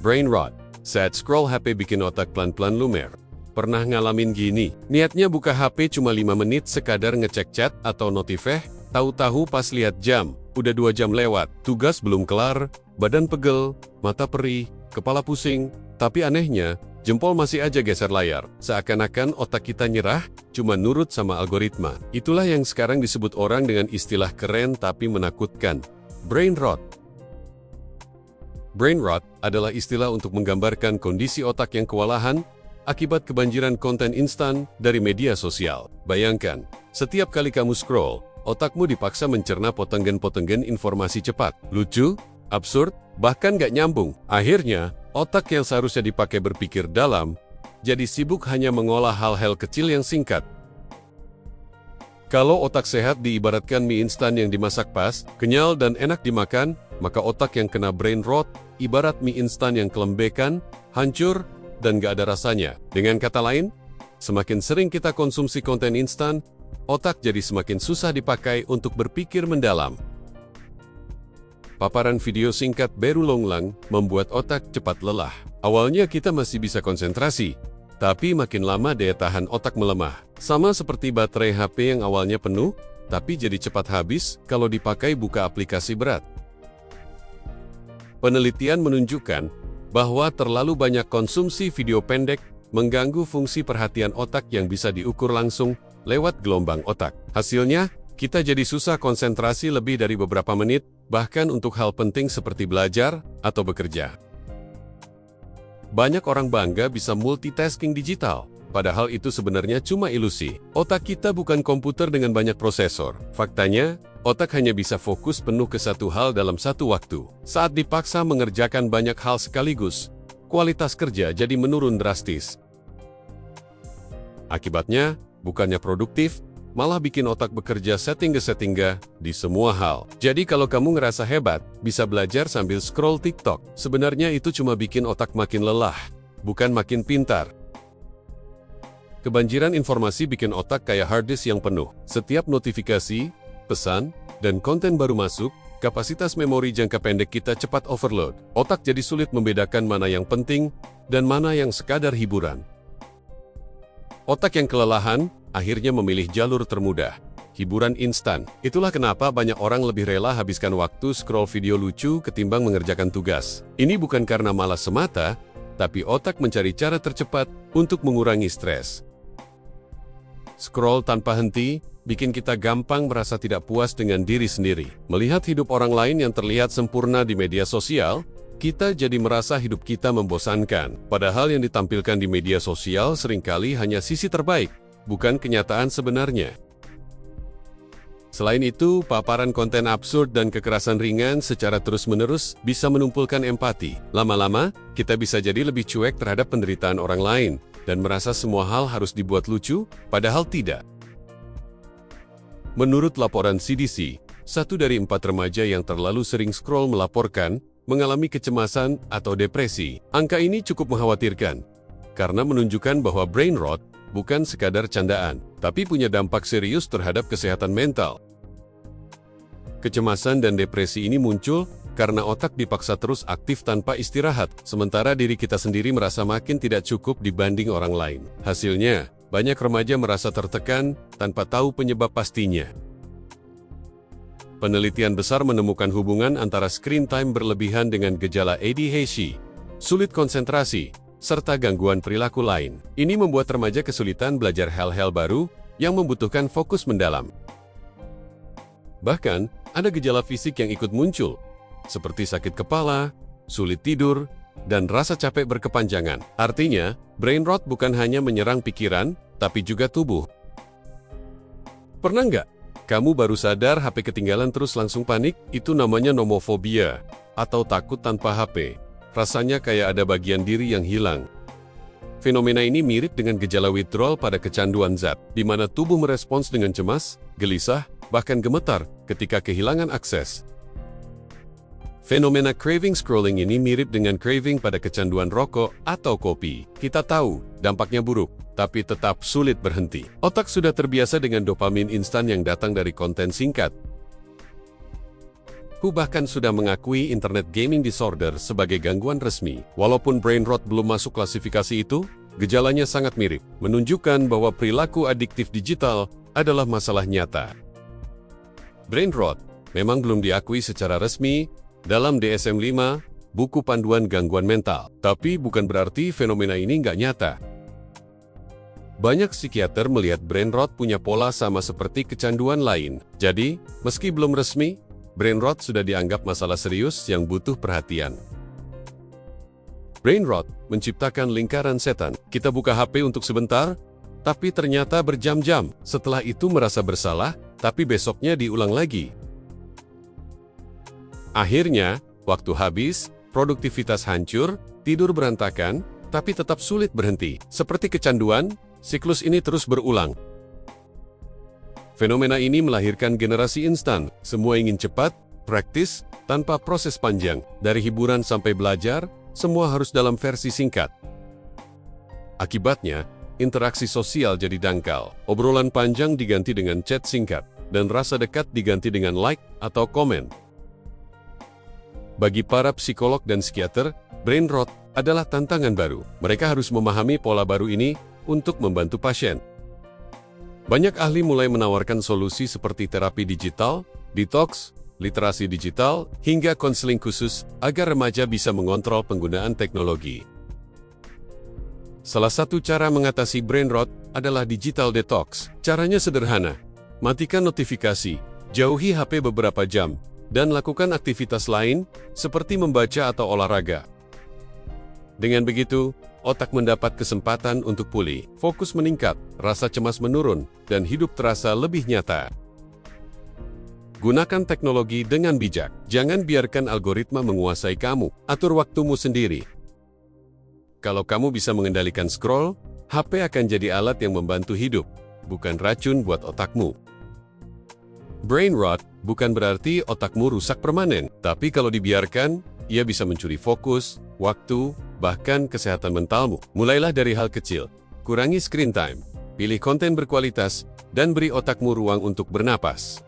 Brain rot. Saat scroll HP bikin otak pelan-pelan lumer. Pernah ngalamin gini? Niatnya buka HP cuma 5 menit sekadar ngecek chat atau notifeh, tahu-tahu pas lihat jam, udah 2 jam lewat, tugas belum kelar, badan pegel, mata perih, kepala pusing, tapi anehnya, jempol masih aja geser layar. Seakan-akan otak kita nyerah, cuma nurut sama algoritma. Itulah yang sekarang disebut orang dengan istilah keren tapi menakutkan. Brain rot. Brain rot adalah istilah untuk menggambarkan kondisi otak yang kewalahan akibat kebanjiran konten instan dari media sosial. Bayangkan, setiap kali kamu scroll, otakmu dipaksa mencerna potenggen-potenggen informasi cepat, lucu, absurd, bahkan gak nyambung. Akhirnya, otak yang seharusnya dipakai berpikir dalam, jadi sibuk hanya mengolah hal-hal kecil yang singkat. Kalau otak sehat diibaratkan mie instan yang dimasak pas, kenyal dan enak dimakan, maka otak yang kena brain rot ibarat mie instan yang kelembekan, hancur, dan gak ada rasanya. Dengan kata lain, semakin sering kita konsumsi konten instan, otak jadi semakin susah dipakai untuk berpikir mendalam. Paparan video singkat berulang-ulang membuat otak cepat lelah. Awalnya kita masih bisa konsentrasi, tapi makin lama daya tahan otak melemah. Sama seperti baterai HP yang awalnya penuh, tapi jadi cepat habis kalau dipakai buka aplikasi berat. Penelitian menunjukkan bahwa terlalu banyak konsumsi video pendek mengganggu fungsi perhatian otak yang bisa diukur langsung lewat gelombang otak. Hasilnya, kita jadi susah konsentrasi lebih dari beberapa menit, bahkan untuk hal penting seperti belajar atau bekerja. Banyak orang bangga bisa multitasking digital, padahal itu sebenarnya cuma ilusi. Otak kita bukan komputer dengan banyak prosesor. Faktanya, otak hanya bisa fokus penuh ke satu hal dalam satu waktu. Saat dipaksa mengerjakan banyak hal sekaligus, kualitas kerja jadi menurun drastis. Akibatnya, bukannya produktif, malah bikin otak bekerja settingga di semua hal. Jadi kalau kamu ngerasa hebat, bisa belajar sambil scroll TikTok, sebenarnya itu cuma bikin otak makin lelah, bukan makin pintar. Kebanjiran informasi bikin otak kayak hard disk yang penuh. Setiap notifikasi, pesan, dan konten baru masuk, kapasitas memori jangka pendek kita cepat overload. Otak jadi sulit membedakan mana yang penting dan mana yang sekadar hiburan. Otak yang kelelahan akhirnya memilih jalur termudah, hiburan instan. Itulah kenapa banyak orang lebih rela habiskan waktu scroll video lucu ketimbang mengerjakan tugas. Ini bukan karena malas semata, tapi otak mencari cara tercepat untuk mengurangi stres. Scroll tanpa henti bikin kita gampang merasa tidak puas dengan diri sendiri. Melihat hidup orang lain yang terlihat sempurna di media sosial, kita jadi merasa hidup kita membosankan. Padahal yang ditampilkan di media sosial seringkali hanya sisi terbaik, bukan kenyataan sebenarnya. Selain itu, paparan konten absurd dan kekerasan ringan secara terus-menerus bisa menumpulkan empati. Lama-lama, kita bisa jadi lebih cuek terhadap penderitaan orang lain, dan merasa semua hal harus dibuat lucu, padahal tidak. Menurut laporan CDC, 1 dari 4 remaja yang terlalu sering scroll melaporkan mengalami kecemasan atau depresi. Angka ini cukup mengkhawatirkan, karena menunjukkan bahwa brain rot bukan sekadar candaan, tapi punya dampak serius terhadap kesehatan mental. Kecemasan dan depresi ini muncul karena otak dipaksa terus aktif tanpa istirahat, sementara diri kita sendiri merasa makin tidak cukup dibanding orang lain. Hasilnya, banyak remaja merasa tertekan tanpa tahu penyebab pastinya. Penelitian besar menemukan hubungan antara screen time berlebihan dengan gejala ADHD, sulit konsentrasi, serta gangguan perilaku lain. Ini membuat remaja kesulitan belajar hal-hal baru yang membutuhkan fokus mendalam. Bahkan, ada gejala fisik yang ikut muncul, seperti sakit kepala, sulit tidur, dan rasa capek berkepanjangan. Artinya, brain rot bukan hanya menyerang pikiran, tapi juga tubuh. Pernah nggak kamu baru sadar HP ketinggalan terus langsung panik? Itu namanya nomofobia, atau takut tanpa HP. Rasanya kayak ada bagian diri yang hilang. Fenomena ini mirip dengan gejala withdrawal pada kecanduan zat, di mana tubuh merespons dengan cemas, gelisah, bahkan gemetar ketika kehilangan akses. Fenomena craving scrolling ini mirip dengan craving pada kecanduan rokok atau kopi. Kita tahu dampaknya buruk, tapi tetap sulit berhenti. Otak sudah terbiasa dengan dopamin instan yang datang dari konten singkat. WHO bahkan sudah mengakui Internet Gaming Disorder sebagai gangguan resmi. Walaupun brain rot belum masuk klasifikasi itu, gejalanya sangat mirip, menunjukkan bahwa perilaku adiktif digital adalah masalah nyata. Brain rot memang belum diakui secara resmi dalam DSM-5, buku panduan gangguan mental. Tapi bukan berarti fenomena ini nggak nyata. Banyak psikiater melihat brain rot punya pola sama seperti kecanduan lain. Jadi, meski belum resmi, brain rot sudah dianggap masalah serius yang butuh perhatian. Brain rot menciptakan lingkaran setan. Kita buka HP untuk sebentar, tapi ternyata berjam-jam. Setelah itu merasa bersalah, tapi besoknya diulang lagi. Akhirnya, waktu habis, produktivitas hancur, tidur berantakan, tapi tetap sulit berhenti. Seperti kecanduan, siklus ini terus berulang. Fenomena ini melahirkan generasi instan. Semua ingin cepat, praktis, tanpa proses panjang. Dari hiburan sampai belajar, semua harus dalam versi singkat. Akibatnya, interaksi sosial jadi dangkal. Obrolan panjang diganti dengan chat singkat, dan rasa dekat diganti dengan like atau komen. Bagi para psikolog dan psikiater, brain rot adalah tantangan baru. Mereka harus memahami pola baru ini untuk membantu pasien. Banyak ahli mulai menawarkan solusi seperti terapi digital, detox, literasi digital, hingga konseling khusus agar remaja bisa mengontrol penggunaan teknologi. Salah satu cara mengatasi brain rot adalah digital detox. Caranya sederhana. Matikan notifikasi, jauhi HP beberapa jam, dan lakukan aktivitas lain seperti membaca atau olahraga. Dengan begitu, otak mendapat kesempatan untuk pulih, fokus meningkat, rasa cemas menurun, dan hidup terasa lebih nyata. Gunakan teknologi dengan bijak. Jangan biarkan algoritma menguasai kamu. Atur waktumu sendiri. Kalau kamu bisa mengendalikan scroll, HP akan jadi alat yang membantu hidup, bukan racun buat otakmu. Brain rot bukan berarti otakmu rusak permanen, tapi kalau dibiarkan, ia bisa mencuri fokus, waktu, bahkan kesehatan mentalmu. Mulailah dari hal kecil, kurangi screen time, pilih konten berkualitas, dan beri otakmu ruang untuk bernapas.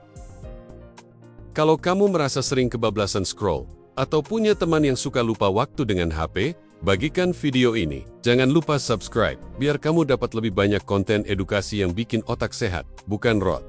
Kalau kamu merasa sering kebablasan scroll, atau punya teman yang suka lupa waktu dengan HP, bagikan video ini. Jangan lupa subscribe, biar kamu dapat lebih banyak konten edukasi yang bikin otak sehat, bukan rot.